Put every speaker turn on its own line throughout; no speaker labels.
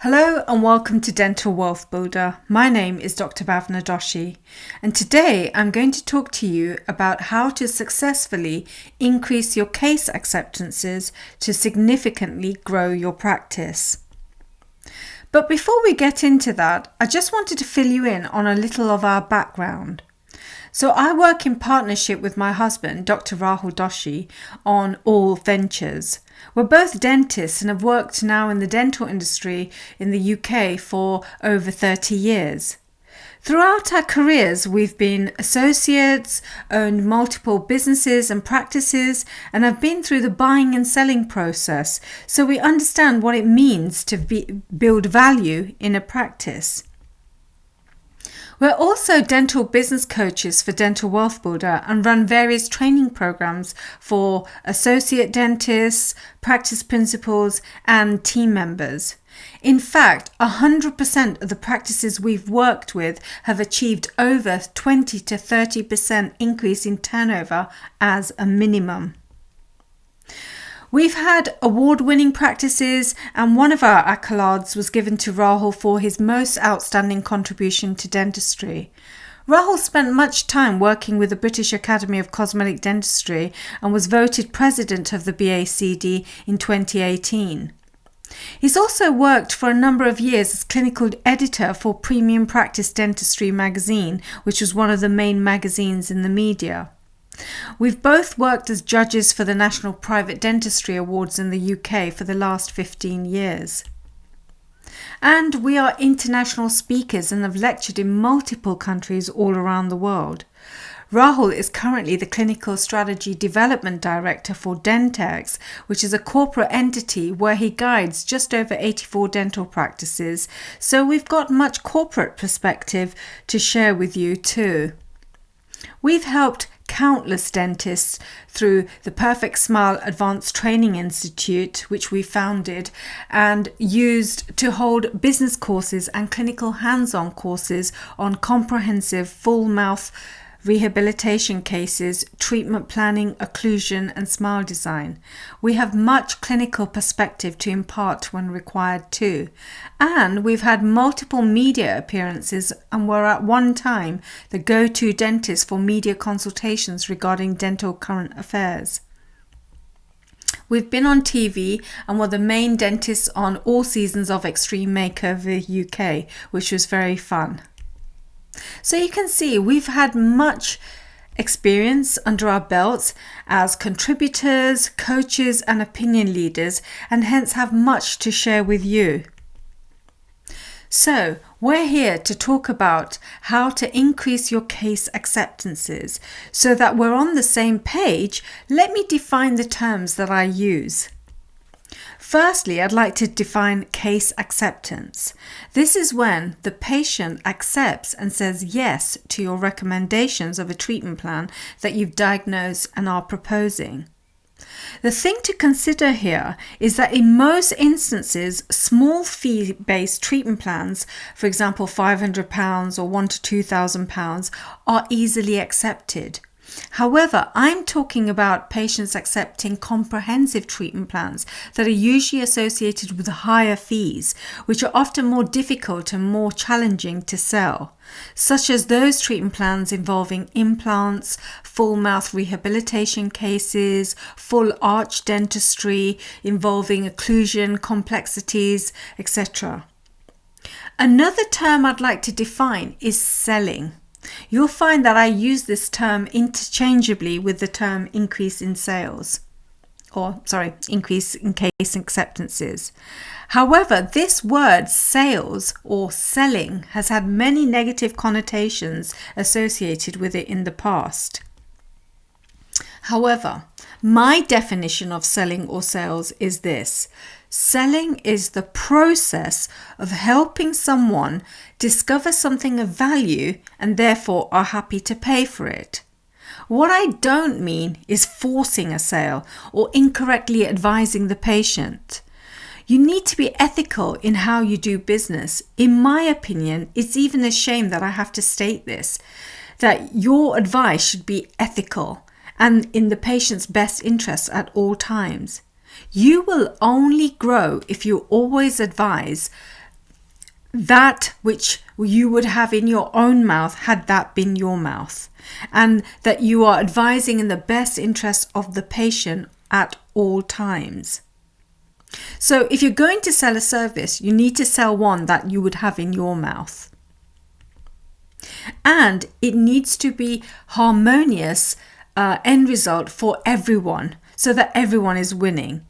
Hello and welcome to Dental Wealth Builder. My name is Dr. Bhavna Doshi, and today I'm going to talk to you about how to successfully increase your case acceptances to significantly grow your practice. But before we get into that, I just wanted to fill you in on a little of our background. So I work in partnership with my husband, Dr. Rahul Doshi, on All Ventures. We're both dentists and have worked now in the dental industry in the UK for over 30 years. Throughout our careers, we've been associates, owned multiple businesses and practices, and have been through the buying and selling process, so we understand what it means to build value in a practice. We're also dental business coaches for Dental Wealth Builder and run various training programs for associate dentists, practice principals, and team members. In fact, 100% of the practices we've worked with have achieved over 20 to 30% increase in turnover as a minimum. We've had award-winning practices, and one of our accolades was given to Rahul for his most outstanding contribution to dentistry. Rahul spent much time working with the British Academy of Cosmetic Dentistry and was voted president of the BACD in 2018. He's also worked for a number of years as clinical editor for Premium Practice Dentistry magazine, which was one of the main magazines in the media. We've both worked as judges for the National Private Dentistry Awards in the UK for the last 15 years. And we are international speakers and have lectured in multiple countries all around the world. Rahul is currently the Clinical Strategy Development Director for Dentex, which is a corporate entity where he guides just over 84 dental practices, so we've got much corporate perspective to share with you too. We've helped countless dentists through the Perfect Smile Advanced Training Institute, which we founded and used to hold business courses and clinical hands-on courses on comprehensive full mouth rehabilitation cases, treatment planning, occlusion and smile design. We have much clinical perspective to impart when required too. And we've had multiple media appearances and were at one time the go-to dentist for media consultations regarding dental current affairs. We've been on TV and were the main dentists on all seasons of Extreme Makeover UK, which was very fun. So you can see we've had much experience under our belts as contributors, coaches and opinion leaders, and hence have much to share with you. So we're here to talk about how to increase your case acceptances. So that we're on the same page, let me define the terms that I use. Firstly, I'd like to define case acceptance. This is when the patient accepts and says yes to your recommendations of a treatment plan that you've diagnosed and are proposing. The thing to consider here is that in most instances, small fee-based treatment plans, for example £500 or £1,000 to £2,000, are easily accepted. However, I'm talking about patients accepting comprehensive treatment plans that are usually associated with higher fees, which are often more difficult and more challenging to sell, such as those treatment plans involving implants, full mouth rehabilitation cases, full arch dentistry involving occlusion complexities, etc. Another term I'd like to define is selling. You'll find that I use this term interchangeably with the term increase in sales, increase in case acceptances. However, this word sales or selling has had many negative connotations associated with it in the past. However, my definition of selling or sales is this. Selling is the process of helping someone discover something of value and therefore are happy to pay for it. What I don't mean is forcing a sale or incorrectly advising the patient. You need to be ethical in how you do business. In my opinion, it's even a shame that I have to state this, that your advice should be ethical and in the patient's best interest at all times. You will only grow if you always advise that which you would have in your own mouth had that been your mouth, and that you are advising in the best interest of the patient at all times. So if you're going to sell a service, you need to sell one that you would have in your mouth. And it needs to be harmonious end result for everyone, so that everyone is winning.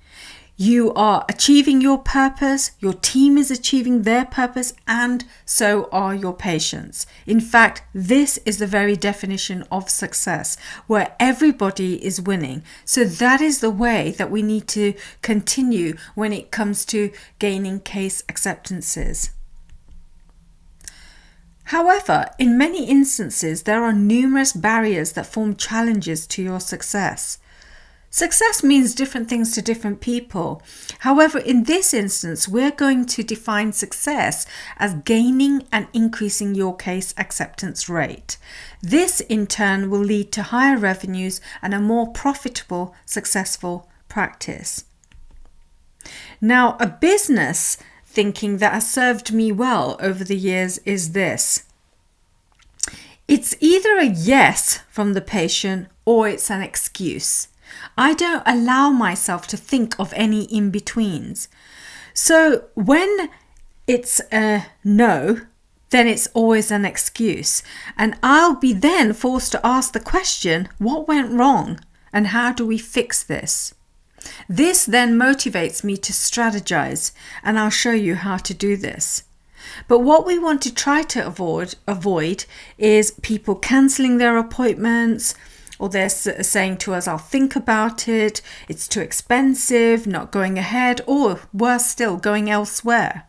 You are achieving your purpose, your team is achieving their purpose, and so are your patients. In fact, this is the very definition of success, where everybody is winning. So that is the way that we need to continue when it comes to gaining case acceptances. However, in many instances, there are numerous barriers that form challenges to your success. Success means different things to different people. However, in this instance, we're going to define success as gaining and increasing your case acceptance rate. This in turn will lead to higher revenues and a more profitable, successful practice. Now, a business thinking that has served me well over the years is this. It's either a yes from the patient or it's an excuse. I don't allow myself to think of any in-betweens. So when it's a no, then it's always an excuse. And I'll be then forced to ask the question, what went wrong? And how do we fix this? This then motivates me to strategize, and I'll show you how to do this. But what we want to try to avoid is people cancelling their appointments, or they're saying to us, I'll think about it, it's too expensive, not going ahead, or worse still, going elsewhere.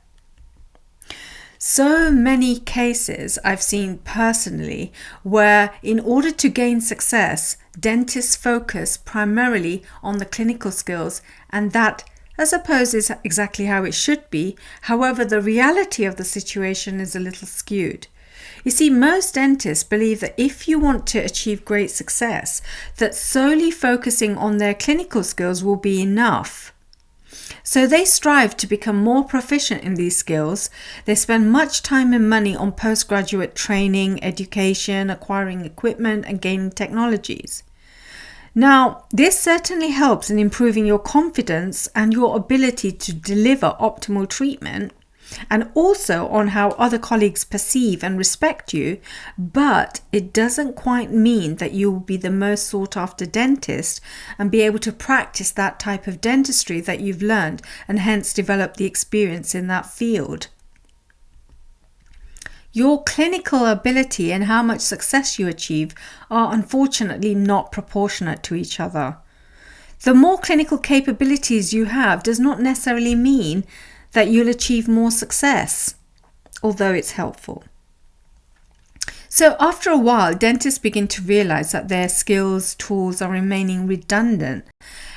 So many cases I've seen personally where in order to gain success, dentists focus primarily on the clinical skills, and that, I suppose, is exactly how it should be. However, the reality of the situation is a little skewed. You see, most dentists believe that if you want to achieve great success, that solely focusing on their clinical skills will be enough. So they strive to become more proficient in these skills. They spend much time and money on postgraduate training, education, acquiring equipment, and gaining technologies. Now, this certainly helps in improving your confidence and your ability to deliver optimal treatment, and also on how other colleagues perceive and respect you, but it doesn't quite mean that you will be the most sought after dentist and be able to practice that type of dentistry that you've learned and hence develop the experience in that field. Your clinical ability and how much success you achieve are unfortunately not proportionate to each other. The more clinical capabilities you have does not necessarily mean that you'll achieve more success, although it's helpful. So after a while, dentists begin to realize that their skills, tools are remaining redundant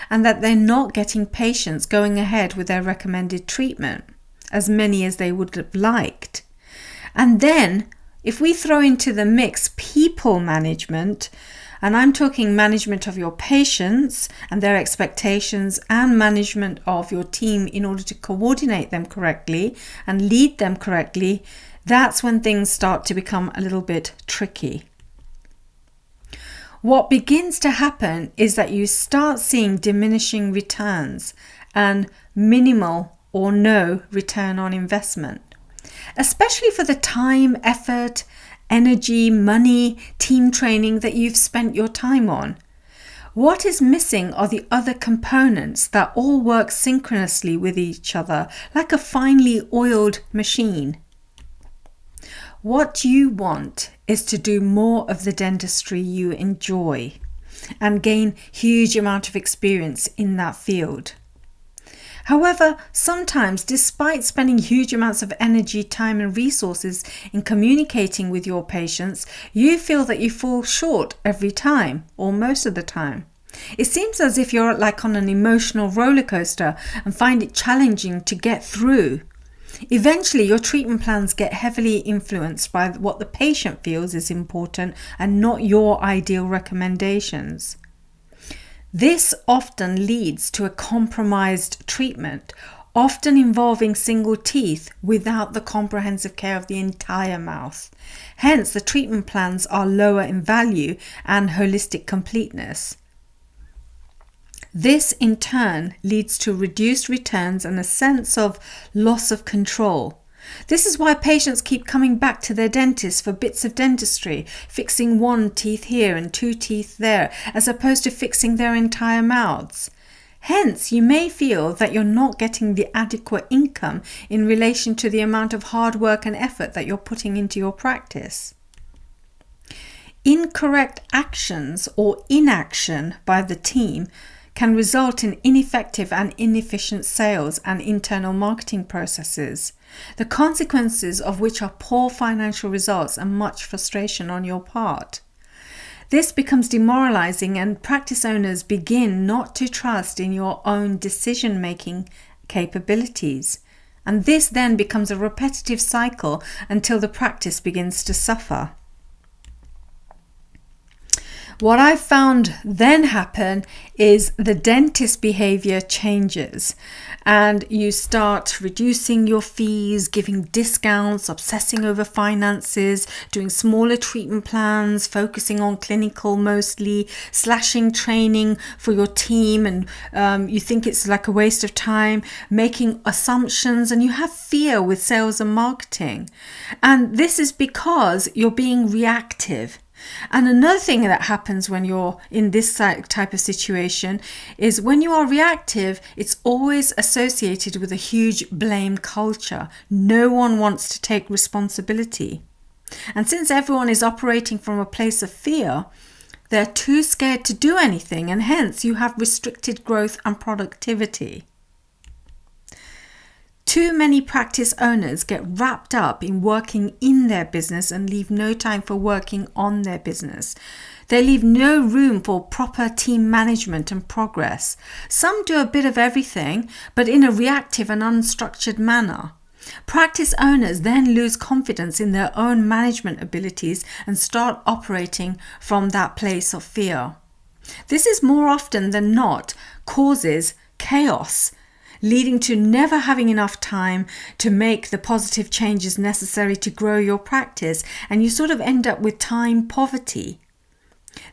and that they're not getting patients going ahead with their recommended treatment, as many as they would have liked. And then, if we throw into the mix people management, and I'm talking management of your patients and their expectations and management of your team in order to coordinate them correctly and lead them correctly, that's when things start to become a little bit tricky. What begins to happen is that you start seeing diminishing returns and minimal or no return on investment, especially for the time, effort, energy, money, team training that you've spent your time on. What is missing are the other components that all work synchronously with each other, like a finely oiled machine. What you want is to do more of the dentistry you enjoy and gain huge amount of experience in that field. However, sometimes, despite spending huge amounts of energy, time and resources in communicating with your patients, you feel that you fall short every time, or most of the time. It seems as if you're like on an emotional roller coaster and find it challenging to get through. Eventually, your treatment plans get heavily influenced by what the patient feels is important and not your ideal recommendations. This often leads to a compromised treatment, often involving single teeth without the comprehensive care of the entire mouth. Hence, the treatment plans are lower in value and holistic completeness. This in turn leads to reduced returns and a sense of loss of control. This is why patients keep coming back to their dentist for bits of dentistry, fixing one teeth here and two teeth there, as opposed to fixing their entire mouths. Hence, you may feel that you're not getting the adequate income in relation to the amount of hard work and effort that you're putting into your practice. Incorrect actions or inaction by the team can result in ineffective and inefficient sales and internal marketing processes, the consequences of which are poor financial results and much frustration on your part. This becomes demoralizing and practice owners begin not to trust in your own decision-making capabilities. And this then becomes a repetitive cycle until the practice begins to suffer. What I found then happen is the dentist behavior changes and you start reducing your fees, giving discounts, obsessing over finances, doing smaller treatment plans, focusing on clinical mostly, slashing training for your team, and you think it's like a waste of time, making assumptions, and you have fear with sales and marketing. And this is because you're being reactive. And another thing that happens when you're in this type of situation is when you are reactive, it's always associated with a huge blame culture. No one wants to take responsibility. And since everyone is operating from a place of fear, they're too scared to do anything, and hence you have restricted growth and productivity. Too many practice owners get wrapped up in working in their business and leave no time for working on their business. They leave no room for proper team management and progress. Some do a bit of everything, but in a reactive and unstructured manner. Practice owners then lose confidence in their own management abilities and start operating from that place of fear. This is more often than not causes chaos, leading to never having enough time to make the positive changes necessary to grow your practice, and you sort of end up with time poverty.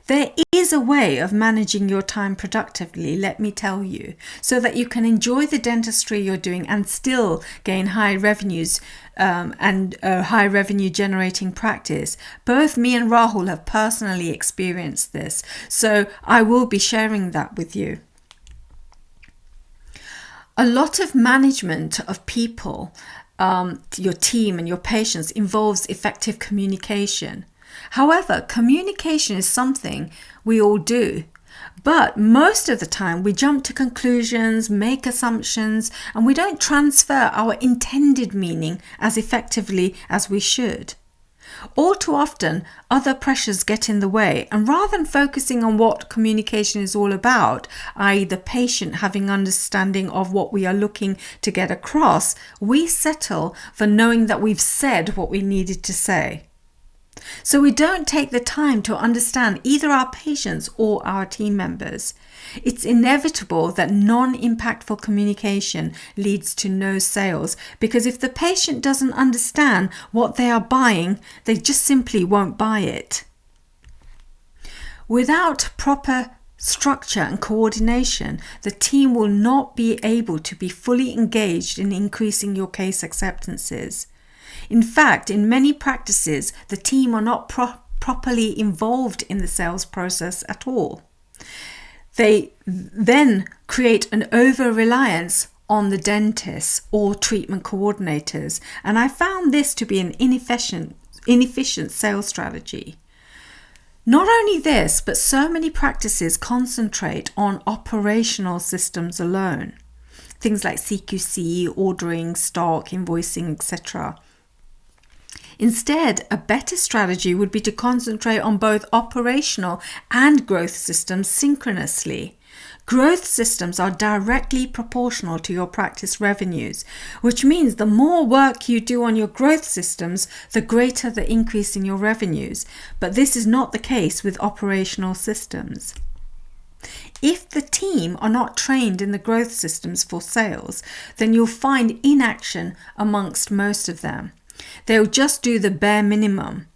There is a way of managing your time productively, let me tell you, so that you can enjoy the dentistry you're doing and still gain high revenues and a high revenue generating practice. Both me and Rahul have personally experienced this, so I will be sharing that with you. A lot of management of people, your team and your patients, involves effective communication. However, communication is something we all do, but most of the time we jump to conclusions, make assumptions, and we don't transfer our intended meaning as effectively as we should. All too often, other pressures get in the way, and rather than focusing on what communication is all about, i.e. the patient having understanding of what we are looking to get across, we settle for knowing that we've said what we needed to say. So we don't take the time to understand either our patients or our team members. It's inevitable that non-impactful communication leads to no sales, because if the patient doesn't understand what they are buying, they just simply won't buy it. Without proper structure and coordination, the team will not be able to be fully engaged in increasing your case acceptances. In fact, in many practices, the team are not properly involved in the sales process at all. They then create an over-reliance on the dentists or treatment coordinators, and I found this to be an inefficient sales strategy. Not only this, but so many practices concentrate on operational systems alone. Things like CQC, ordering, stock, invoicing, etc. Instead, a better strategy would be to concentrate on both operational and growth systems synchronously. Growth systems are directly proportional to your practice revenues, which means the more work you do on your growth systems, the greater the increase in your revenues. But this is not the case with operational systems. If the team are not trained in the growth systems for sales, then you'll find inaction amongst most of them. They'll just do the bare minimum.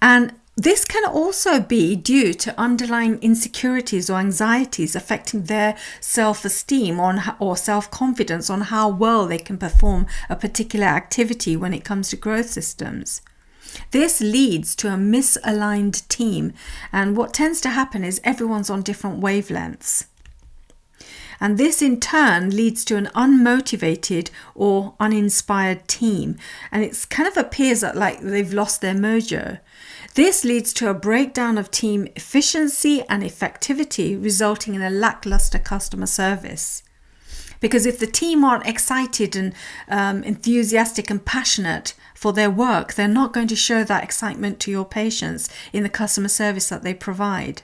And this can also be due to underlying insecurities or anxieties affecting their self-esteem or self-confidence on how well they can perform a particular activity when it comes to growth systems. This leads to a misaligned team, and what tends to happen is everyone's on different wavelengths. And this in turn leads to an unmotivated or uninspired team, and it kind of appears that like they've lost their mojo. This leads to a breakdown of team efficiency and effectivity, resulting in a lackluster customer service. Because if the team aren't excited and enthusiastic and passionate for their work, they're not going to show that excitement to your patients in the customer service that they provide.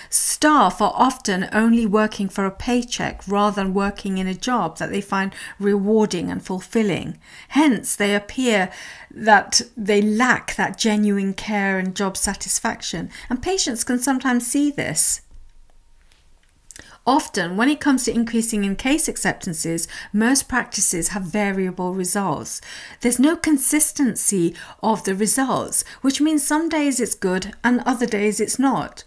Staff are often only working for a paycheck rather than working in a job that they find rewarding and fulfilling. Hence, they appear that they lack that genuine care and job satisfaction, and patients can sometimes see this. Often, when it comes to increasing in case acceptances, most practices have variable results. There's no consistency of the results, which means some days it's good and other days it's not.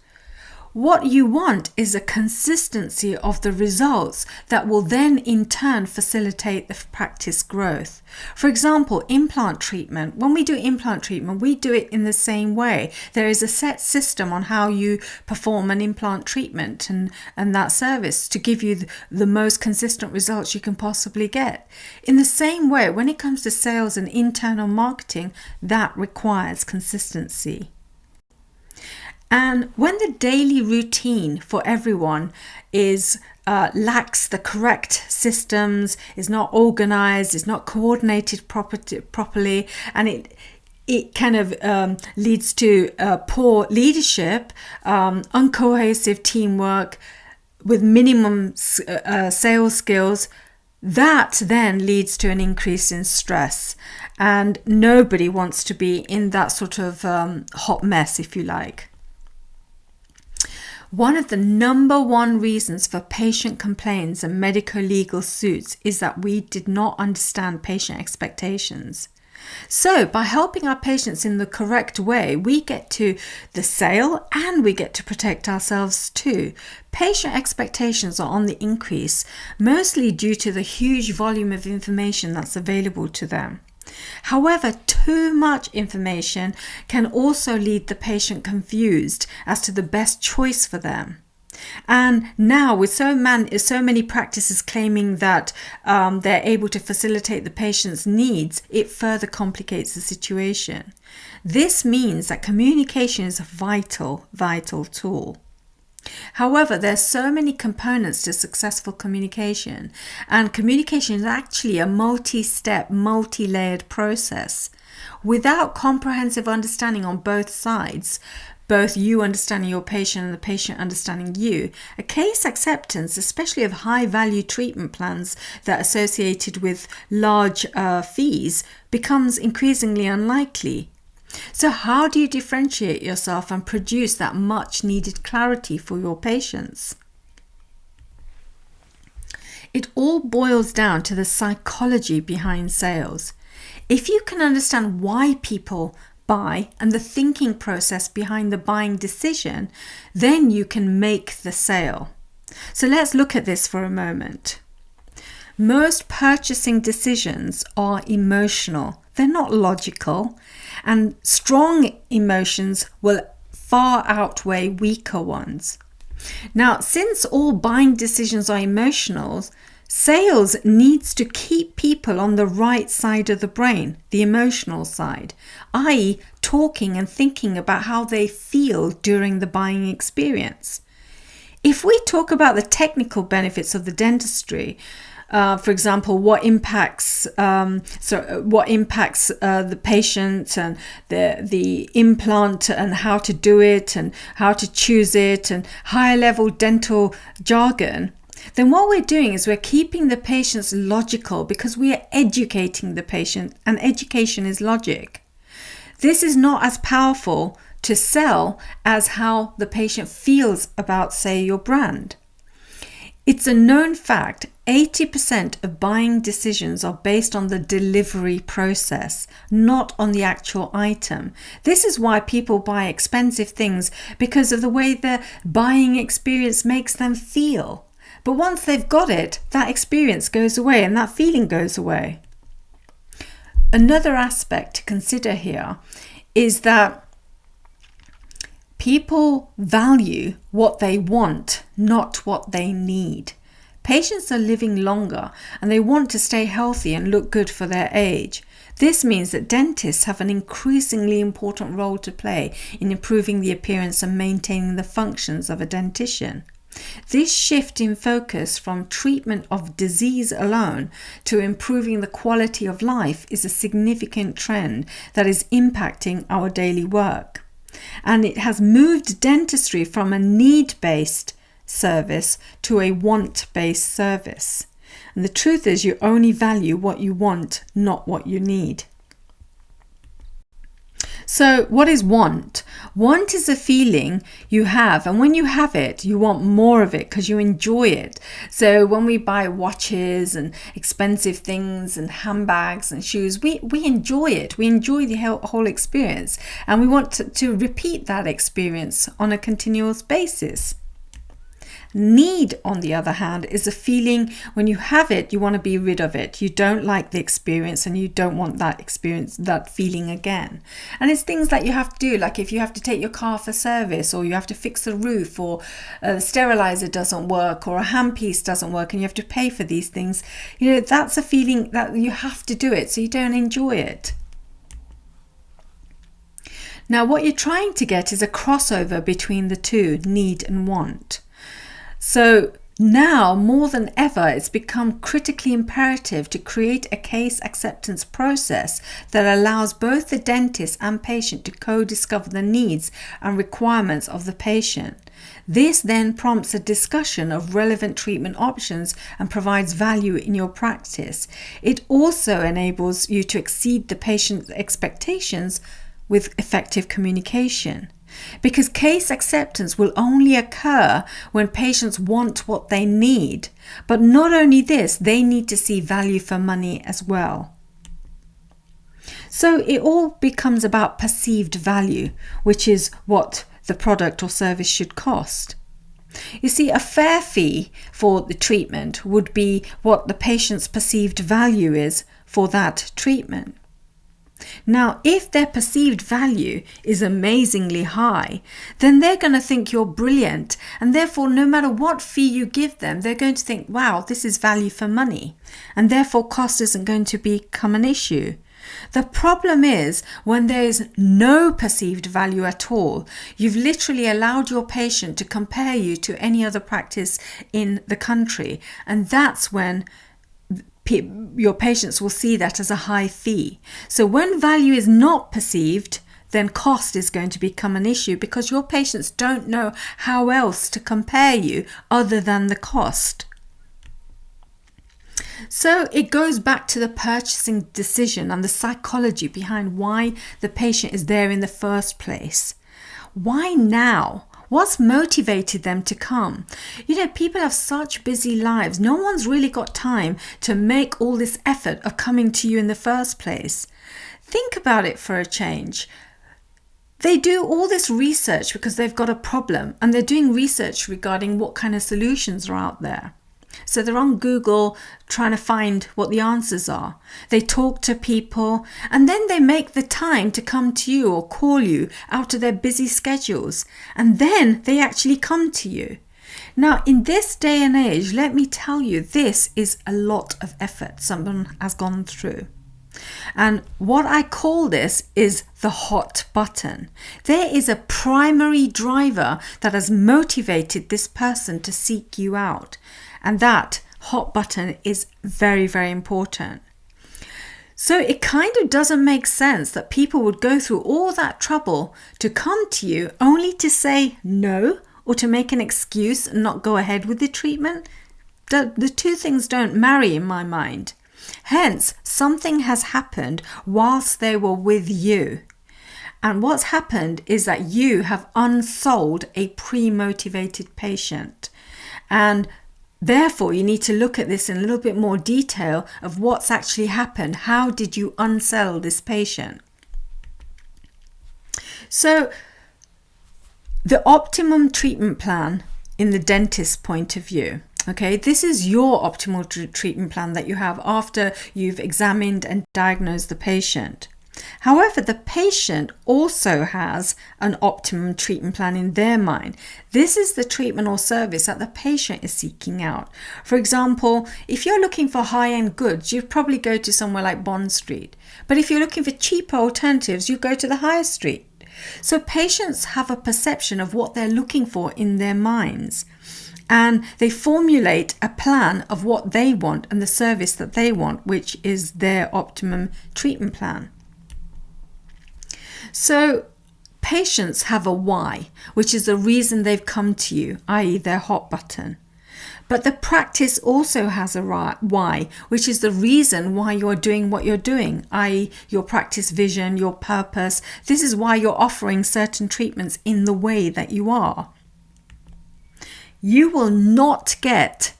What you want is a consistency of the results that will then in turn facilitate the practice growth. For example, implant treatment. When we do implant treatment, we do it in the same way. There is a set system on how you perform an implant treatment and that service to give you the most consistent results you can possibly get. In the same way, when it comes to sales and internal marketing, that requires consistency. And when the daily routine for everyone lacks the correct systems, is not organized, is not coordinated properly, and it kind of leads to poor leadership, uncohesive teamwork with minimum sales skills, that then leads to an increase in stress. And nobody wants to be in that sort of hot mess, if you like. One of the number one reasons for patient complaints and medico-legal suits is that we did not understand patient expectations. So by helping our patients in the correct way, we get to the sale and we get to protect ourselves too. Patient expectations are on the increase, mostly due to the huge volume of information that's available to them. However, too much information can also lead the patient confused as to the best choice for them. And now with so many practices claiming that they're able to facilitate the patient's needs, it further complicates the situation. This means that communication is a vital tool. However, there's so many components to successful communication, and communication is actually a multi-step, multi-layered process. Without comprehensive understanding on both sides, both you understanding your patient and the patient understanding you, a case acceptance, especially of high-value treatment plans that are associated with large fees, becomes increasingly unlikely. So how do you differentiate yourself and produce that much needed clarity for your patients? It all boils down to the psychology behind sales. If you can understand why people buy and the thinking process behind the buying decision, then you can make the sale. So let's look at this for a moment. Most purchasing decisions are emotional. They're not logical, and strong emotions will far outweigh weaker ones. Now, since all buying decisions are emotional, sales needs to keep people on the right side of the brain, the emotional side, i.e. talking and thinking about how they feel during the buying experience. If we talk about the technical benefits of the dentistry, for example, what impacts the patient and the implant and how to do it and how to choose it and higher level dental jargon, then what we're doing is we're keeping the patients logical because we are educating the patient, and education is logic. This is not as powerful to sell as how the patient feels about, say, your brand. It's a known fact 80% of buying decisions are based on the delivery process, not on the actual item. This is why people buy expensive things, because of the way the buying experience makes them feel. But once they've got it, that experience goes away and that feeling goes away. Another aspect to consider here is that people value what they want, not what they need. Patients are living longer and they want to stay healthy and look good for their age. This means that dentists have an increasingly important role to play in improving the appearance and maintaining the functions of a dentition. This shift in focus from treatment of disease alone to improving the quality of life is a significant trend that is impacting our daily work. And it has moved dentistry from a need-based service to a want-based service. And the truth is, you only value what you want, not what you need. So what is want? Want is a feeling you have, and when you have it, you want more of it because you enjoy it. So when we buy watches and expensive things and handbags and shoes, we enjoy it. We enjoy the whole experience, and we want to repeat that experience on a continuous basis. Need, on the other hand, is a feeling when you have it, you want to be rid of it. You don't like the experience and you don't want that experience, that feeling again. And it's things that you have to do, like if you have to take your car for service, or you have to fix the roof, or the sterilizer doesn't work, or a handpiece doesn't work and you have to pay for these things. That's a feeling that you have to do it, so you don't enjoy it. Now, what you're trying to get is a crossover between the two, need and want. So now, more than ever, it's become critically imperative to create a case acceptance process that allows both the dentist and patient to co-discover the needs and requirements of the patient. This then prompts a discussion of relevant treatment options and provides value in your practice. It also enables you to exceed the patient's expectations with effective communication. Because case acceptance will only occur when patients want what they need. But not only this, they need to see value for money as well. So it all becomes about perceived value, which is what the product or service should cost. You see, a fair fee for the treatment would be what the patient's perceived value is for that treatment. Now, if their perceived value is amazingly high, then they're going to think you're brilliant, and therefore no matter what fee you give them, they're going to think, wow, this is value for money, and therefore cost isn't going to become an issue. The problem is when there is no perceived value at all, you've literally allowed your patient to compare you to any other practice in the country, and that's when your patients will see that as a high fee. So when value is not perceived, then cost is going to become an issue because your patients don't know how else to compare you other than the cost. So it goes back to the purchasing decision and the psychology behind why the patient is there in the first place. Why now? What's motivated them to come? People have such busy lives. No one's really got time to make all this effort of coming to you in the first place. Think about it for a change. They do all this research because they've got a problem, and they're doing research regarding what kind of solutions are out there. So they're on Google trying to find what the answers are. They talk to people, and then they make the time to come to you or call you out of their busy schedules. And then they actually come to you. Now, in this day and age, let me tell you, this is a lot of effort someone has gone through. And what I call this is the hot button. There is a primary driver that has motivated this person to seek you out. And that hot button is very, very important. So it kind of doesn't make sense that people would go through all that trouble to come to you only to say no or to make an excuse and not go ahead with the treatment. The two things don't marry in my mind. Hence, something has happened whilst they were with you. And what's happened is that you have unsold a pre-motivated patient. And Therefore, you need to look at this in a little bit more detail of what's actually happened. How did you unsell this patient? So, the optimum treatment plan in the dentist's point of view, okay, this is your optimal treatment plan that you have after you've examined and diagnosed the patient. However, the patient also has an optimum treatment plan in their mind. This is the treatment or service that the patient is seeking out. For example, if you're looking for high-end goods, you'd probably go to somewhere like Bond Street. But if you're looking for cheaper alternatives, you go to the High Street. So patients have a perception of what they're looking for in their minds, and they formulate a plan of what they want and the service that they want, which is their optimum treatment plan. So patients have a why, which is the reason they've come to you, i.e. their hot button. But the practice also has a why, which is the reason why you're doing what you're doing, i.e. your practice vision, your purpose. This is why you're offering certain treatments in the way that you are. You will not get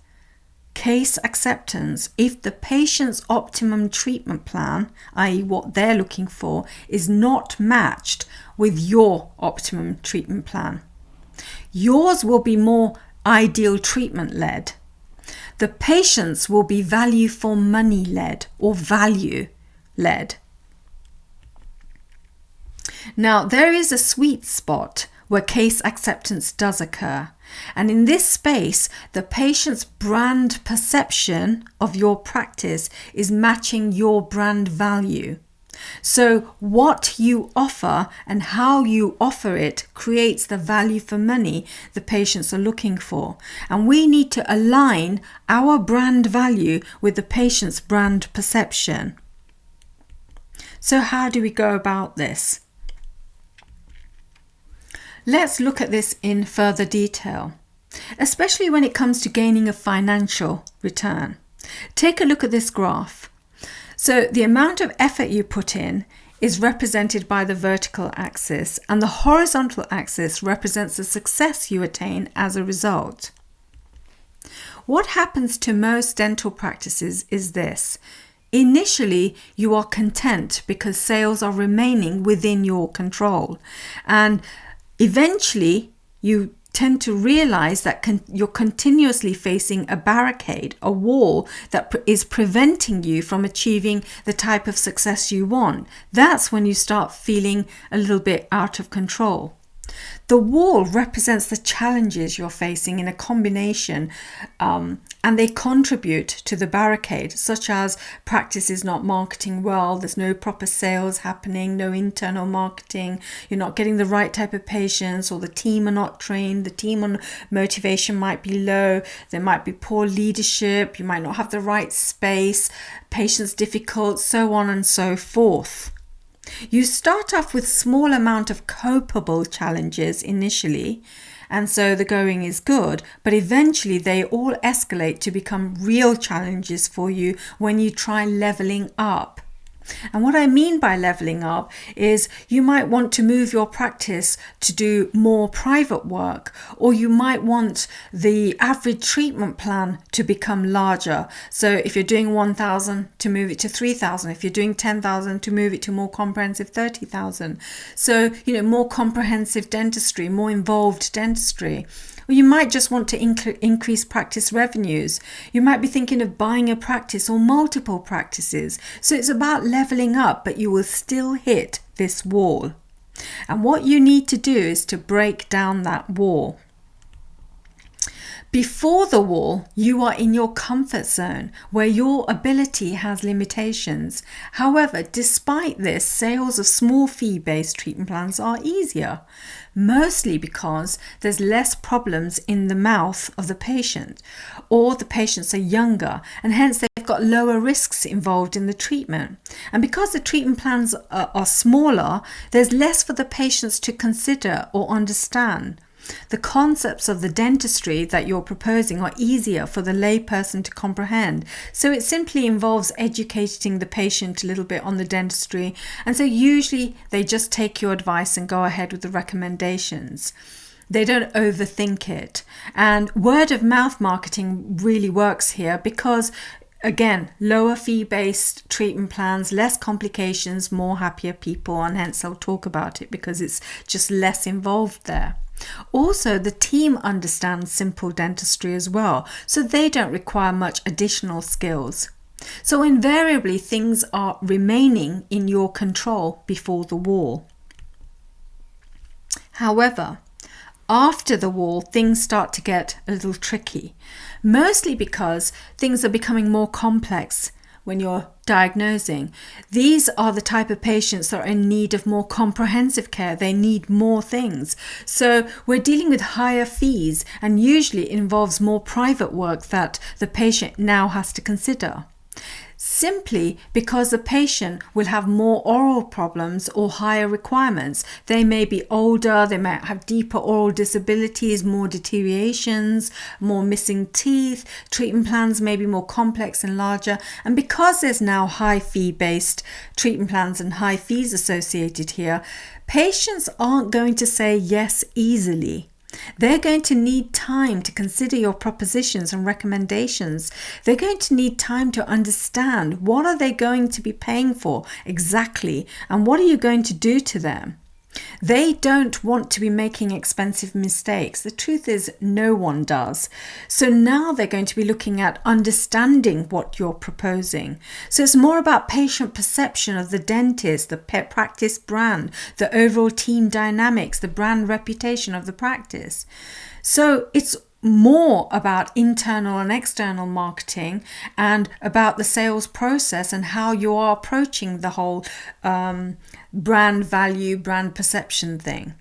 case acceptance if the patient's optimum treatment plan, i.e. what they're looking for, is not matched with your optimum treatment plan. Yours will be more ideal treatment led. The patient's will be value for money led or value led. Now, there is a sweet spot where case acceptance does occur. And in this space, the patient's brand perception of your practice is matching your brand value. So what you offer and how you offer it creates the value for money the patients are looking for. And we need to align our brand value with the patient's brand perception. So how do we go about this? Let's look at this in further detail, especially when it comes to gaining a financial return. Take a look at this graph. So the amount of effort you put in is represented by the vertical axis, and the horizontal axis represents the success you attain as a result. What happens to most dental practices is this. Initially, you are content because sales are remaining within your control, and eventually, you tend to realize that you're continuously facing a barricade, a wall that is preventing you from achieving the type of success you want. That's when you start feeling a little bit out of control. The wall represents the challenges you're facing in a combination, and they contribute to the barricade, such as practice is not marketing well, there's no proper sales happening, no internal marketing, you're not getting the right type of patients, or the team are not trained, the team on motivation might be low, there might be poor leadership, you might not have the right space, patients difficult, so on and so forth. You start off with small amount of copable challenges initially, and so the going is good, but eventually they all escalate to become real challenges for you when you try leveling up. And what I mean by leveling up is you might want to move your practice to do more private work, or you might want the average treatment plan to become larger. So if you're doing 1,000 to move it to 3,000, if you're doing 10,000 to move it to more comprehensive 30,000. So, more comprehensive dentistry, more involved dentistry. Or you might just want to increase practice revenues. You might be thinking of buying a practice or multiple practices. So it's about leveling up, but you will still hit this wall. And what you need to do is to break down that wall. Before the wall, you are in your comfort zone where your ability has limitations. However, despite this, sales of small fee-based treatment plans are easier, mostly because there's less problems in the mouth of the patient, or the patients are younger and hence they've got lower risks involved in the treatment. And because the treatment plans are smaller, there's less for the patients to consider or understand. The concepts of the dentistry that you're proposing are easier for the layperson to comprehend. So it simply involves educating the patient a little bit on the dentistry. And so usually they just take your advice and go ahead with the recommendations. They don't overthink it. And word of mouth marketing really works here because, again, lower fee-based treatment plans, less complications, more happier people, and hence I'll talk about it because it's just less involved there. Also, the team understands simple dentistry as well, so they don't require much additional skills. So invariably, things are remaining in your control before the wall. However, after the wall, things start to get a little tricky, mostly because things are becoming more complex when you're diagnosing. These are the type of patients that are in need of more comprehensive care. They need more things. So we're dealing with higher fees, and usually it involves more private work that the patient now has to consider. Simply because the patient will have more oral problems or higher requirements. They may be older, they might have deeper oral disabilities, more deteriorations, more missing teeth. Treatment plans may be more complex and larger. And because there's now high fee-based treatment plans and high fees associated here, patients aren't going to say yes easily. They're going to need time to consider your propositions and recommendations. They're going to need time to understand what are they going to be paying for exactly and what are you going to do to them. They don't want to be making expensive mistakes. The truth is, no one does. So now they're going to be looking at understanding what you're proposing. So it's more about patient perception of the dentist, the pet practice brand, the overall team dynamics, the brand reputation of the practice. So it's more about internal and external marketing and about the sales process and how you are approaching the whole brand value, brand perception thing.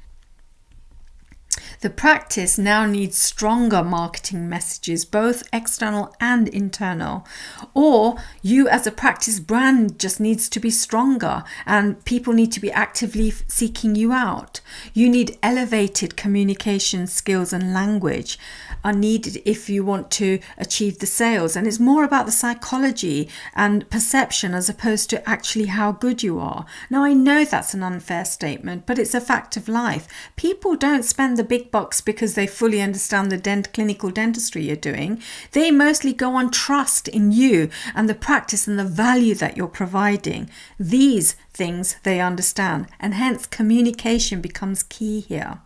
The practice now needs stronger marketing messages, both external and internal. Or you as a practice brand just needs to be stronger and people need to be actively seeking you out. You need elevated communication skills and language are needed if you want to achieve the sales. And it's more about the psychology and perception as opposed to actually how good you are. Now, I know that's an unfair statement, but it's a fact of life. People don't spend the big bucks because they fully understand the clinical dentistry you're doing. They mostly go on trust in you and the practice and the value that you're providing. These things they understand, and hence communication becomes key here.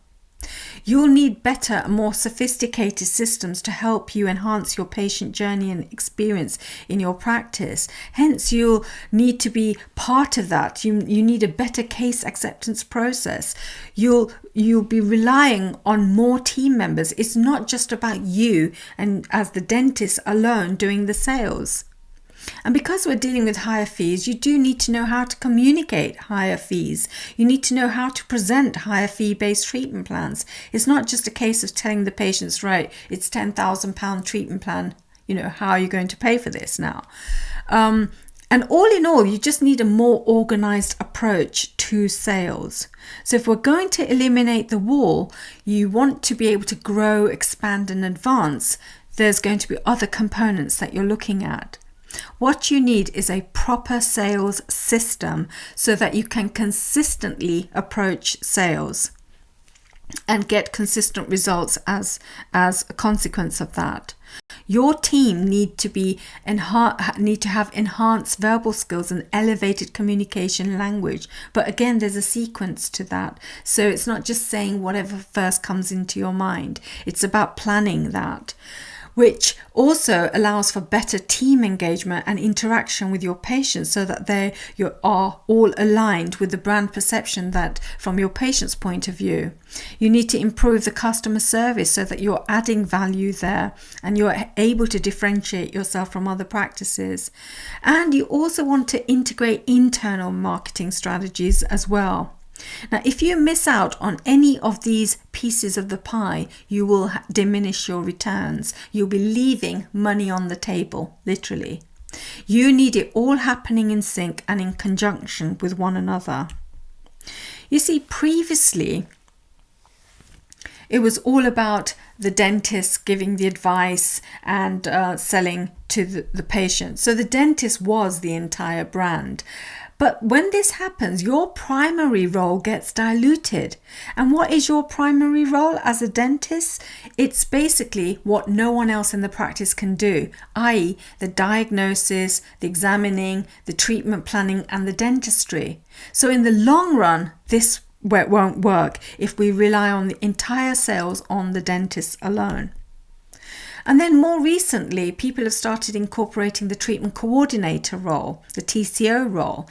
You'll need better and more sophisticated systems to help you enhance your patient journey and experience in your practice. Hence, you'll need to be part of that. You need a better case acceptance process. You'll be relying on more team members. It's not just about you and as the dentist alone doing the sales. And because we're dealing with higher fees, you do need to know how to communicate higher fees. You need to know how to present higher fee-based treatment plans. It's not just a case of telling the patients, right, it's £10,000 treatment plan, how are you going to pay for this now? And all in all, you just need a more organized approach to sales. So if we're going to eliminate the wall, you want to be able to grow, expand, and advance. There's going to be other components that you're looking at. What you need is a proper sales system so that you can consistently approach sales and get consistent results as a consequence of that. Your team need to have enhanced verbal skills and elevated communication language. But again, there's a sequence to that. So it's not just saying whatever first comes into your mind. It's about planning that, which also allows for better team engagement and interaction with your patients so that you are all aligned with the brand perception that from your patient's point of view. You need to improve the customer service so that you're adding value there and you're able to differentiate yourself from other practices. And you also want to integrate internal marketing strategies as well. Now, if you miss out on any of these pieces of the pie, you will diminish your returns. You'll be leaving money on the table, literally. You need it all happening in sync and in conjunction with one another. You see, previously, it was all about the dentist giving the advice and selling to the patient. So the dentist was the entire brand. But when this happens, your primary role gets diluted. And what is your primary role as a dentist? It's basically what no one else in the practice can do, i.e. the diagnosis, the examining, the treatment planning, and the dentistry. So in the long run, this won't work if we rely on the entire sales on the dentist alone. And then more recently, people have started incorporating the treatment coordinator role, the TCO role.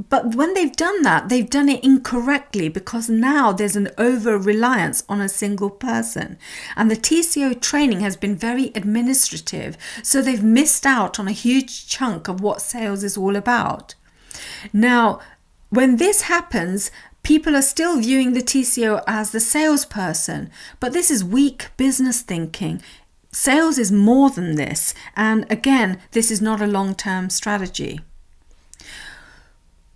But when they've done that, they've done it incorrectly, because now there's an over-reliance on a single person. And the TCO training has been very administrative, so they've missed out on a huge chunk of what sales is all about. Now, when this happens, people are still viewing the TCO as the salesperson, but this is weak business thinking. Sales is more than this, and again, this is not a long-term strategy.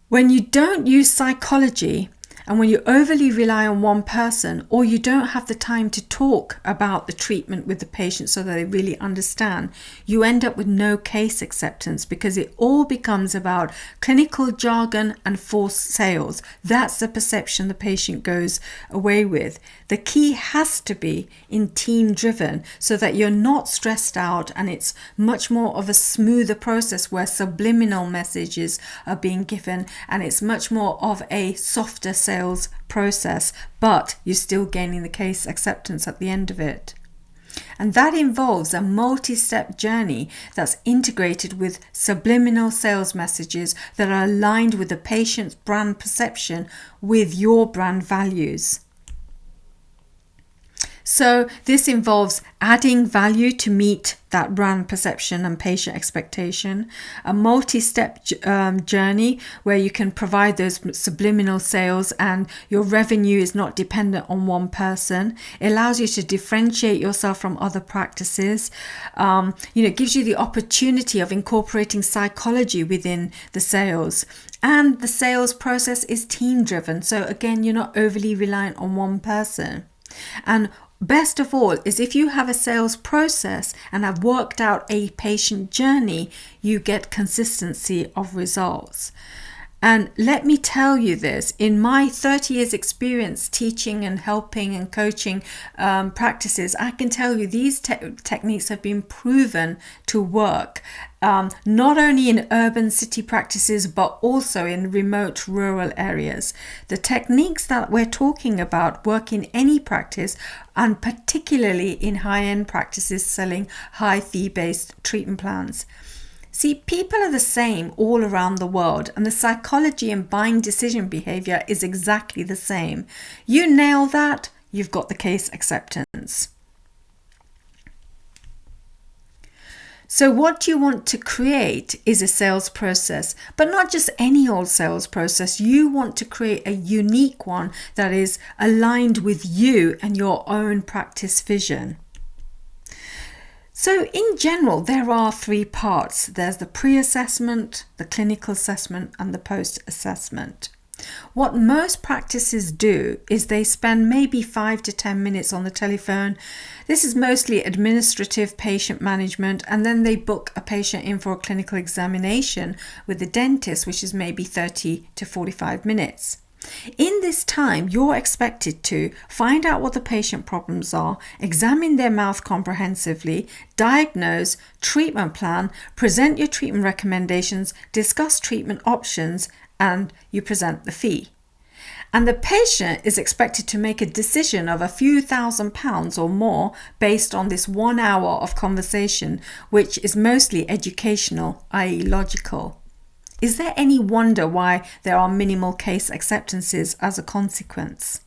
When you don't use psychology, and when you overly rely on one person, or you don't have the time to talk about the treatment with the patient so that they really understand, you end up with no case acceptance, because it all becomes about clinical jargon and false sales. That's the perception the patient goes away with. The key has to be in team driven, so that you're not stressed out, and it's much more of a smoother process where subliminal messages are being given, and it's much more of a softer sales process, but you're still gaining the case acceptance at the end of it. And that involves a multi-step journey that's integrated with subliminal sales messages that are aligned with the patient's brand perception with your brand values. So this involves adding value to meet that brand perception and patient expectation, a multi-step journey where you can provide those subliminal sales and your revenue is not dependent on one person. It allows you to differentiate yourself from other practices. It gives you the opportunity of incorporating psychology within the sales. And the sales process is team driven. So again, you're not overly reliant on one person. And best of all is if you have a sales process and have worked out a patient journey, you get consistency of results. And let me tell you this, in my 30 years experience teaching and helping and coaching practices, I can tell you these techniques have been proven to work, not only in urban city practices, but also in remote rural areas. The techniques that we're talking about work in any practice, and particularly in high-end practices selling high fee-based treatment plans. See, people are the same all around the world, and the psychology and buying decision behavior is exactly the same. You nail that, you've got the case acceptance. So what you want to create is a sales process, but not just any old sales process. You want to create a unique one that is aligned with you and your own practice vision. So in general, there are three parts. There's the pre-assessment, the clinical assessment, and the post-assessment. What most practices do is they spend maybe 5 to 10 minutes on the telephone. This is mostly administrative patient management, and then they book a patient in for a clinical examination with the dentist, which is maybe 30 to 45 minutes. In this time, you're expected to find out what the patient problems are, examine their mouth comprehensively, diagnose, treatment plan, present your treatment recommendations, discuss treatment options, and you present the fee. And the patient is expected to make a decision of a few £1,000s or more based on this 1 hour of conversation, which is mostly educational, i.e. logical. Is there any wonder why there are minimal case acceptances as a consequence?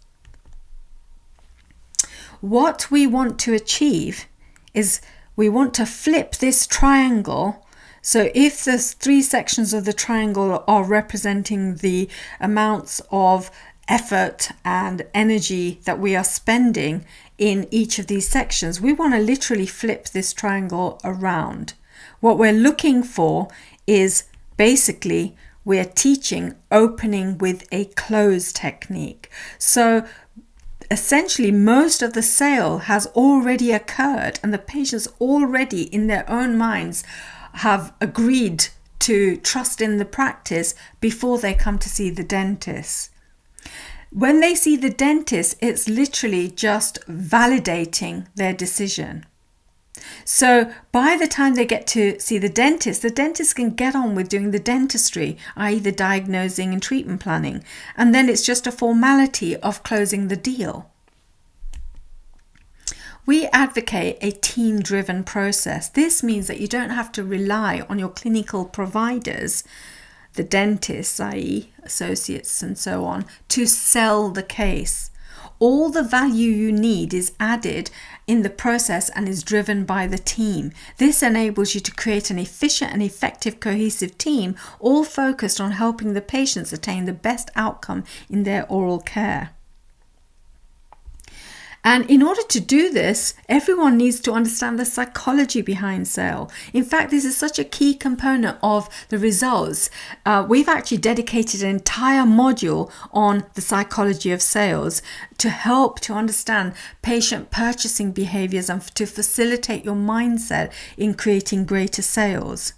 What we want to achieve is we want to flip this triangle. So if the 3 sections of the triangle are representing the amounts of effort and energy that we are spending in each of these sections, we want to literally flip this triangle around. What we're looking for is basically, we're teaching opening with a close technique. So essentially, most of the sale has already occurred and the patients already in their own minds have agreed to trust in the practice before they come to see the dentist. When they see the dentist, it's literally just validating their decision. So by the time they get to see the dentist can get on with doing the dentistry, i.e. the diagnosing and treatment planning. And then it's just a formality of closing the deal. We advocate a team-driven process. This means that you don't have to rely on your clinical providers, the dentists, i.e. associates and so on, to sell the case. All the value you need is added in the process and is driven by the team. This enables you to create an efficient and effective cohesive team, all focused on helping the patients attain the best outcome in their oral care. And in order to do this, everyone needs to understand the psychology behind sale. In fact, this is such a key component of the results. We've actually dedicated an entire module on the psychology of sales to help to understand patient purchasing behaviors and to facilitate your mindset in creating greater sales.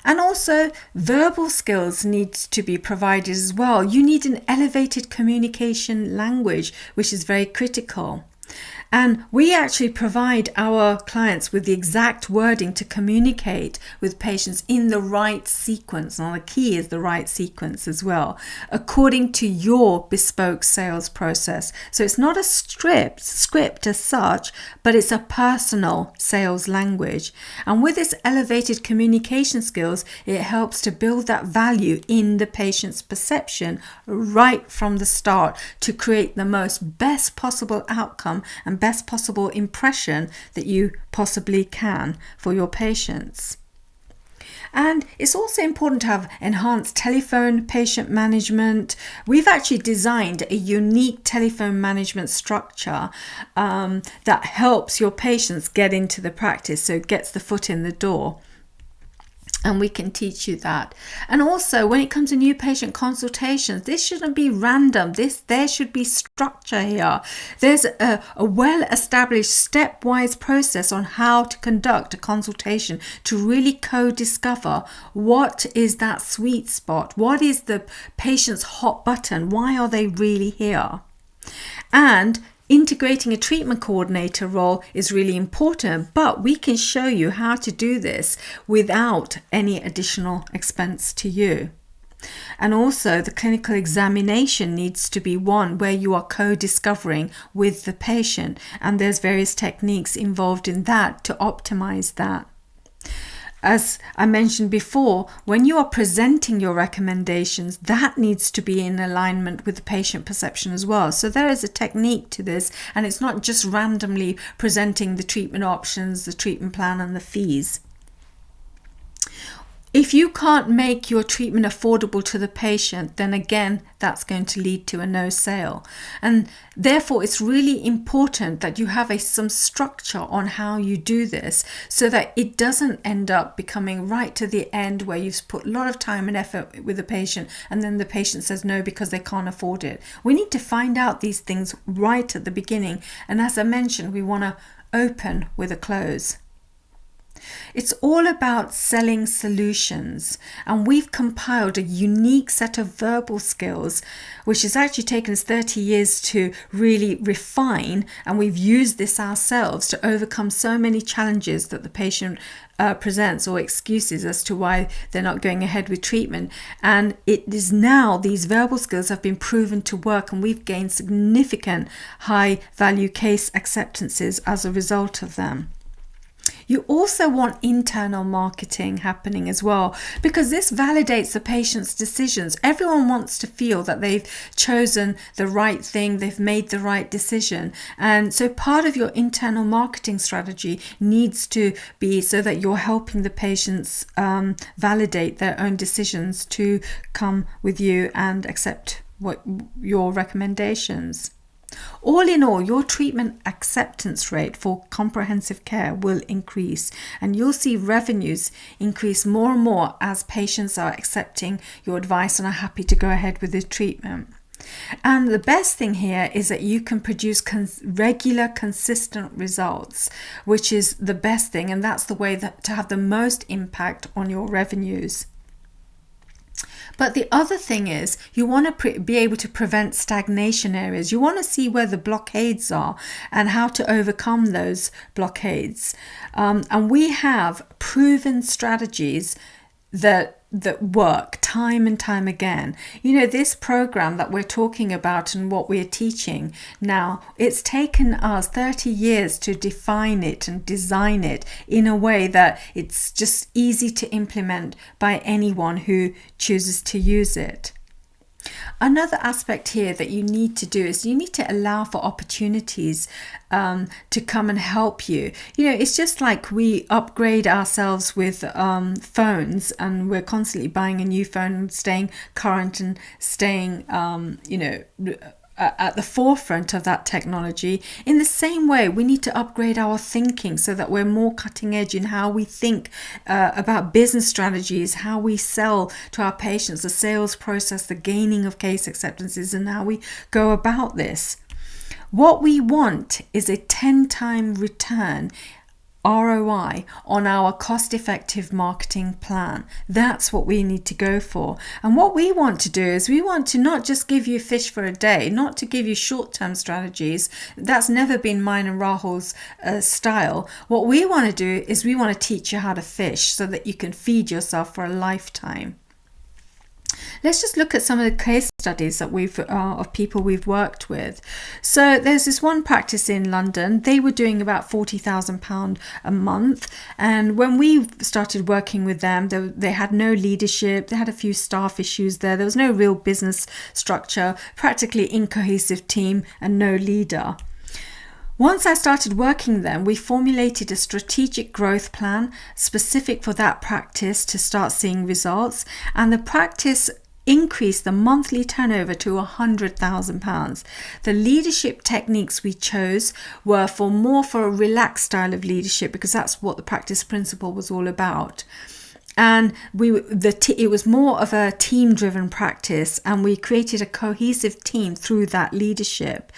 And also, verbal skills needs to be provided as well. You need an elevated communication language, which is very critical. And we actually provide our clients with the exact wording to communicate with patients in the right sequence. And the key is the right sequence as well, according to your bespoke sales process. So it's not a script as such, but it's a personal sales language. And with this elevated communication skills, it helps to build that value in the patient's perception right from the start to create the best possible outcome and best possible impression that you possibly can for your patients. And it's also important to have enhanced telephone patient management. We've actually designed a unique telephone management structure that helps your patients get into the practice, so it gets the foot in the door. And we can teach you that. And also, when it comes to new patient consultations, this shouldn't be random. There should be structure here. There's a well-established stepwise process on how to conduct a consultation to really co-discover what is that sweet spot. What is the patient's hot button? Why are they really here? And integrating a treatment coordinator role is really important, but we can show you how to do this without any additional expense to you. And also, the clinical examination needs to be one where you are co-discovering with the patient, and there's various techniques involved in that to optimize that. As I mentioned before, when you are presenting your recommendations, that needs to be in alignment with the patient perception as well. So there is a technique to this, and it's not just randomly presenting the treatment options, the treatment plan, and the fees. If you can't make your treatment affordable to the patient, then again, that's going to lead to a no sale. And therefore, it's really important that you have some structure on how you do this so that it doesn't end up becoming right to the end where you've put a lot of time and effort with the patient and then the patient says no because they can't afford it. We need to find out these things right at the beginning. And as I mentioned, we want to open with a close. It's all about selling solutions, and we've compiled a unique set of verbal skills which has actually taken us 30 years to really refine, and we've used this ourselves to overcome so many challenges that the patient presents or excuses as to why they're not going ahead with treatment. And it is now these verbal skills have been proven to work, and we've gained significant high value case acceptances as a result of them. You also want internal marketing happening as well, because this validates the patient's decisions. Everyone wants to feel that they've chosen the right thing, they've made the right decision. And so part of your internal marketing strategy needs to be so that you're helping the patients validate their own decisions to come with you and accept your recommendations. All in all, your treatment acceptance rate for comprehensive care will increase, and you'll see revenues increase more and more as patients are accepting your advice and are happy to go ahead with the treatment. And the best thing here is that you can produce regular, consistent results, which is the best thing. And that's the way to have the most impact on your revenues. But the other thing is you want to be able to prevent stagnation areas. You want to see where the blockades are and how to overcome those blockades. And we have proven strategies that work time and time again. This program that we're talking about and what we're teaching now, it's taken us 30 years to define it and design it in a way that it's just easy to implement by anyone who chooses to use it. Another aspect here that you need to do is you need to allow for opportunities to come and help you. It's just like we upgrade ourselves with phones, and we're constantly buying a new phone, staying current and staying, at the forefront of that technology. In the same way, we need to upgrade our thinking so that we're more cutting edge in how we think about business strategies, how we sell to our patients, the sales process, the gaining of case acceptances, and how we go about this. What we want is a 10-time return ROI on our cost-effective marketing plan. That's what we need to go for. And what we want to do is we want to not just give you fish for a day, not to give you short-term strategies. That's never been mine and Rahul's style. What we want to do is we want to teach you how to fish so that you can feed yourself for a lifetime. Let's just look at some of the case studies that of people we've worked with. So there's this one practice in London. They were doing about £40,000 a month, and when we started working with them, they had no leadership. They had a few staff issues there. There was no real business structure, practically incohesive team, and no leader. Once I started working with them, we formulated a strategic growth plan specific for that practice to start seeing results, and the practice increased the monthly turnover to £100,000. The leadership techniques we chose were for a relaxed style of leadership, because that's what the practice principle was all about. And it was more of a team-driven practice, and we created a cohesive team through that leadership.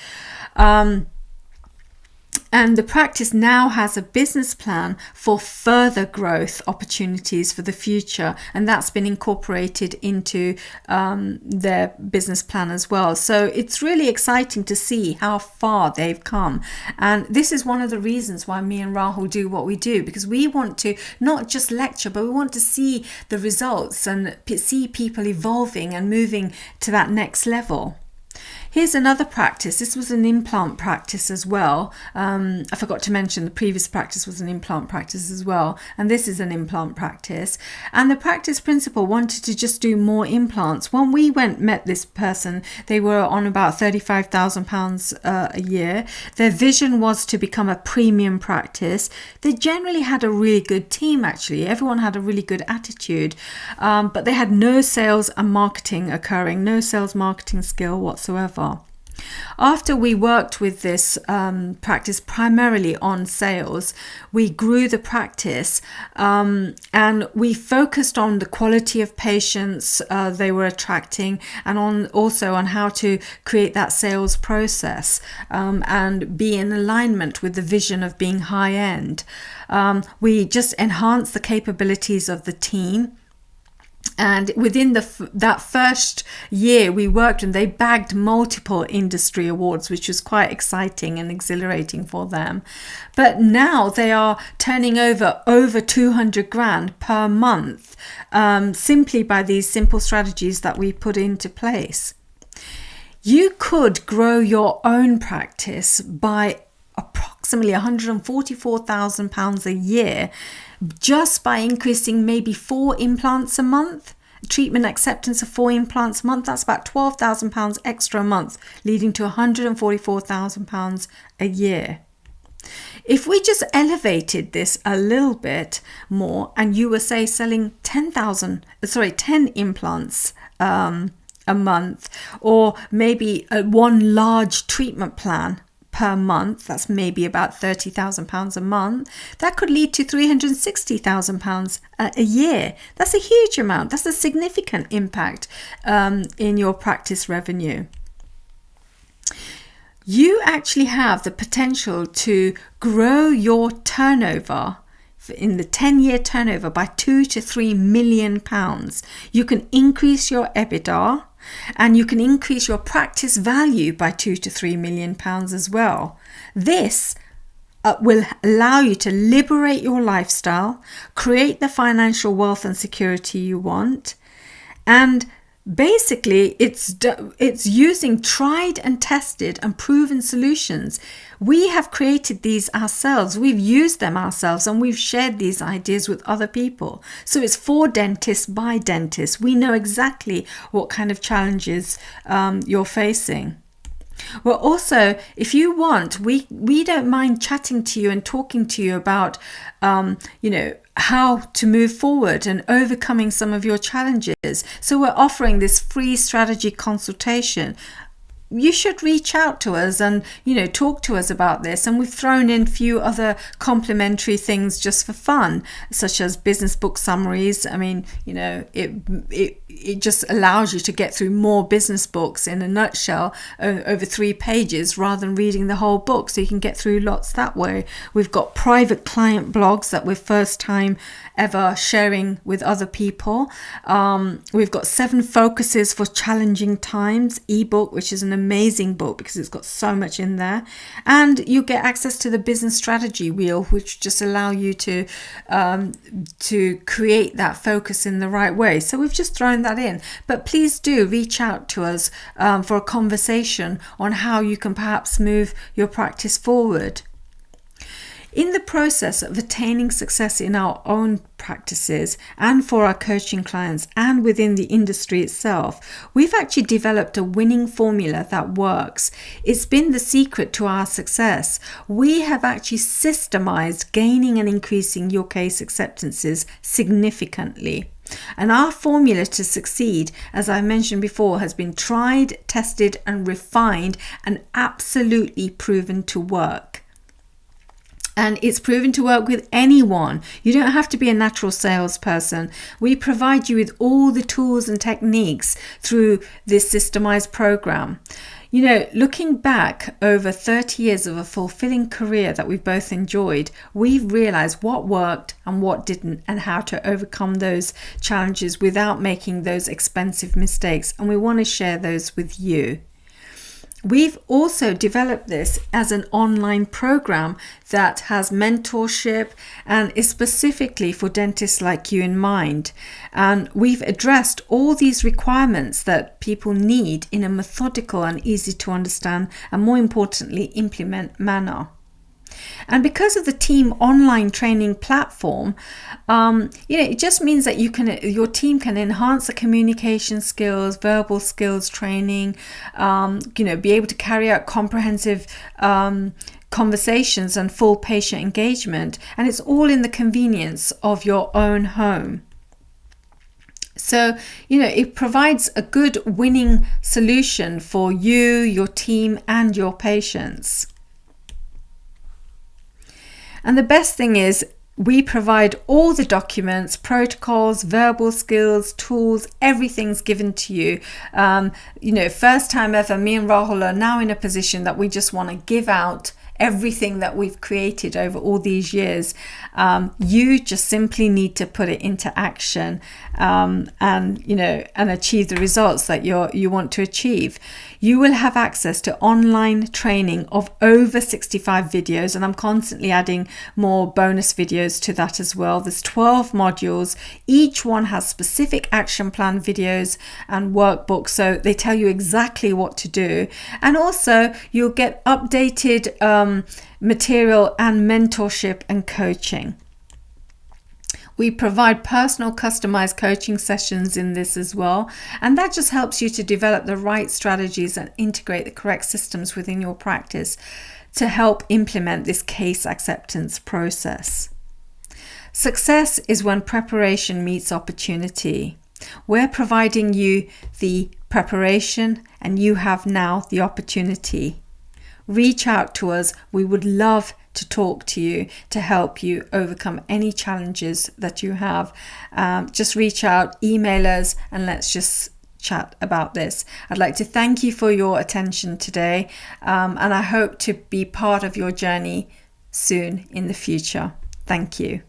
And the practice now has a business plan for further growth opportunities for the future, and that's been incorporated into their business plan as well. So it's really exciting to see how far they've come. And this is one of the reasons why me and Rahul do what we do, because we want to not just lecture, but we want to see the results and see people evolving and moving to that next level. Here's another practice. This was an implant practice as well. I forgot to mention the previous practice was an implant practice as well. And this is an implant practice. And the practice principal wanted to just do more implants. When we met this person, they were on about £35,000 a year. Their vision was to become a premium practice. They generally had a really good team, actually. Everyone had a really good attitude. But they had no sales and marketing occurring, no sales marketing skill whatsoever. After we worked with this practice primarily on sales, we grew the practice and we focused on the quality of patients they were attracting, and also on how to create that sales process and be in alignment with the vision of being high end. We just enhanced the capabilities of the team. And within that first year we worked, and they bagged multiple industry awards, which was quite exciting and exhilarating for them. But now they are turning over 200 grand per month simply by these simple strategies that we put into place. You could grow your own practice by approximately £144,000 a year just by increasing maybe 4 implants a month. Treatment acceptance of 4 implants a month, that's about £12,000 extra a month, leading to £144,000 a year. If we just elevated this a little bit more, and you were, say, selling 10 implants a month, or maybe one large treatment plan per month, that's maybe about £30,000 a month, that could lead to £360,000 a year. That's a huge amount. That's a significant impact in your practice revenue. You actually have the potential to grow your turnover in the 10-year turnover by 2 to 3 million pounds. You can increase your EBITDA and you can increase your practice value by 2 to 3 million pounds as well. This will allow you to liberate your lifestyle, create the financial wealth and security you want, and basically, it's using tried and tested and proven solutions. We have created these ourselves. We've used them ourselves and we've shared these ideas with other people. So it's for dentists by dentists. We know exactly what kind of challenges you're facing. Well, also, if you want, we don't mind chatting to you and talking to you about, how to move forward and overcoming some of your challenges. So we're offering this free strategy consultation. You should reach out to us and, talk to us about this. And we've thrown in a few other complimentary things just for fun, such as business book summaries. I mean, it just allows you to get through more business books in a nutshell over 3 pages rather than reading the whole book. So you can get through lots that way. We've got private client blogs that we're first time ever sharing with other people. We've got 7 focuses for challenging times ebook, which is an amazing book because it's got so much in there. And you get access to the business strategy wheel, which just allow you to create that focus in the right way. So we've just thrown that in, but please do reach out to us for a conversation on how you can perhaps move your practice forward. In the process of attaining success in our own practices and for our coaching clients and within the industry itself, we've actually developed a winning formula that works. It's been the secret to our success. We have actually systemized gaining and increasing your case acceptances significantly. And our formula to succeed, as I mentioned before, has been tried, tested, and refined and absolutely proven to work. And it's proven to work with anyone. You don't have to be a natural salesperson. We provide you with all the tools and techniques through this systemized program. Looking back over 30 years of a fulfilling career that we've both enjoyed, we've realized what worked and what didn't and how to overcome those challenges without making those expensive mistakes. And we want to share those with you. We've also developed this as an online program that has mentorship and is specifically for dentists like you in mind. And we've addressed all these requirements that people need in a methodical and easy to understand and, more importantly, implement manner. And because of the team online training platform, it just means that your team can enhance the communication skills, verbal skills training, be able to carry out comprehensive conversations and full patient engagement. And it's all in the convenience of your own home. So, it provides a good winning solution for you, your team, and your patients. And the best thing is we provide all the documents, protocols, verbal skills, tools, everything's given to you. First time ever, me and Rahul are now in a position that we just want to give out everything that we've created over all these years. You just simply need to put it into action and achieve the results that you want to achieve. You will have access to online training of over 65 videos, and I'm constantly adding more bonus videos to that as well. There's 12 modules. Each one has specific action plan videos and workbooks, so they tell you exactly what to do. And also you'll get updated material and mentorship and coaching. We provide personal customized coaching sessions in this as well, and that just helps you to develop the right strategies and integrate the correct systems within your practice to help implement this case acceptance process. Success is when preparation meets opportunity. We're providing you the preparation and you have now the opportunity. Reach out to us. We would love to talk to you to help you overcome any challenges that you have. Just reach out, email us, and let's just chat about this. I'd like to thank you for your attention today, and I hope to be part of your journey soon in the future. Thank you.